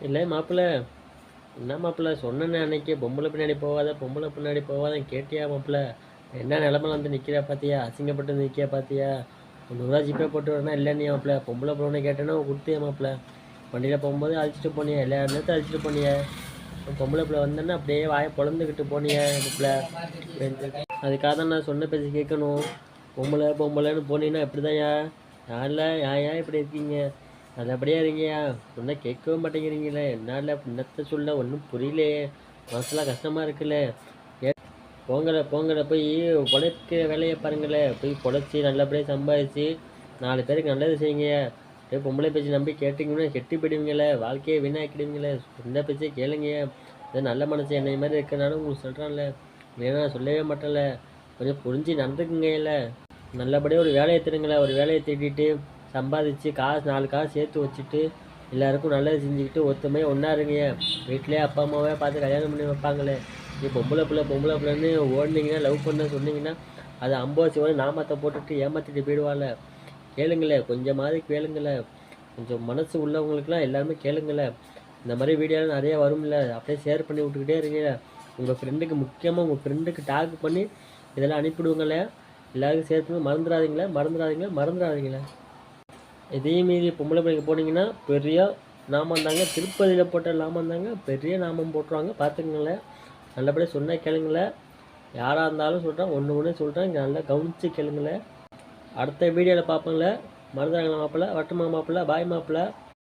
இல்லை மாப்பிள்ள, என்ன மாப்பிள்ள சொன்னேன்னே அன்னைக்கு பொம்பளை பின்னாடி போகாத பொம்பளை பின்னாடி போகாதன்னு கேட்டியா மாப்பிள்ள? என்ன நிலமையில வந்து நிற்கிறா பார்த்தியா? அசிங்கப்பட்டு நிற்கியா பார்த்தியா? 100 ஜிபே போட்டு வரனா இல்லைன்னு மாப்பிள்ள? பொம்பளை பிள்ளை கேட்டேன்னா கொடுத்தியா மாப்பிள்ள? வண்டியில் போகும்போது அழைச்சிட்டு போனியா? எல்லா நேரத்தையும் அழைச்சிட்டு போனியா? பொம்பளை பிள்ளை வந்தேன்னா அப்படியே வாயை பொழந்துக்கிட்டு போனியா மாப்பிள்ள? அதுக்காக தான் நான் சொன்ன பேசி கேட்கணும். பொம்பளை பொம்பளைன்னு போனீங்கன்னா எப்படி தான் யாரில் ஏன் இப்படி இருக்கீங்க? நல்லபடியாக இருக்கீங்க. சொன்னால் கேட்கவும் மாட்டேங்கிறீங்களே. என்னால் இன்னத்தை சொல்ல ஒன்றும் புரியலையே. மனசுலாம் கஷ்டமாக இருக்குல்ல. போங்கல போய் உழைக்கிற வேலையை பாருங்களே. போய் பொழைச்சி நல்லபடியாக சம்பாதிச்சு 4 பேருக்கு நல்லது செய்யுங்க. அப்படியே பொம்பளை பேச்சு நம்பி கேட்டிங்கன்னா கெட்டி போயிடுவீங்களே. வாழ்க்கையை வீணாக்கிடுவீங்களே. சொன்ன பேச்சே கேளுங்க. இது நல்ல மனசு என்னை மாதிரி இருக்கிறனாலும் உங்களுக்கு சொல்கிறான்ல. இல்லைன்னா சொல்லவே மாட்டேன்ல. கொஞ்சம் புரிஞ்சு நடந்துக்குங்க. இல்லை நல்லபடியாக ஒரு வேலையை தேடுங்களே. ஒரு வேலையை தேடிட்டு சம்பாதிச்சு காசு 4 காசு சேர்த்து வச்சுட்டு எல்லாருக்கும் நல்லது செஞ்சுக்கிட்டு ஒத்துமையாக ஒன்றா இருங்க. வீட்டிலே அப்பா அம்மாவே பார்த்து கல்யாணம் பண்ணி வைப்பாங்களே. நீ பொம்பளை பிள்ளைன்னு ஓடினீங்கன்னா லவ் பண்ண சொன்னீங்கன்னா அது 50 சிவன் நாமத்தை போட்டுட்டு ஏமாற்றிட்டு போயிடுவாள். கேளுங்களே, கொஞ்சமாவது கேளுங்களே. கொஞ்சம் மனசு உள்ளவங்களுக்குலாம் எல்லாருமே கேளுங்களே. இந்த மாதிரி வீடியோலாம் நிறையா வரும்ல, அப்படியே ஷேர் பண்ணி விட்டுக்கிட்டே இருங்க. உங்கள் ஃப்ரெண்டுக்கு முக்கியமாக உங்கள் ஃப்ரெண்டுக்கு டாக் பண்ணி இதெல்லாம் அனுப்பிவிடுங்களே. எல்லாருக்கும் ஷேர் பண்ணி மறந்துடாதீங்களே. இதையும் மீறி பொம்பளை பிள்ளைங்க போனீங்கன்னா பெரிய நாமம் தாங்க. திருப்பதியில் போட்ட நாமம் தாங்க பெரிய நாமம் போட்டுருவாங்க. பார்த்துக்குங்களேன். நல்லபடியாக சொன்னால் கேளுங்களேன். யாராக இருந்தாலும் சொல்கிறேன், ஒன்று சொல்கிறேன். இங்கே நல்லா கவனித்து கேளுங்களேன். அடுத்த வீடியோவில் பார்ப்போங்களேன். மறந்துடாங்களா மாப்பிள்ள? வட்டமா மாப்பிள்ள? பாய் மாப்பிள்ள?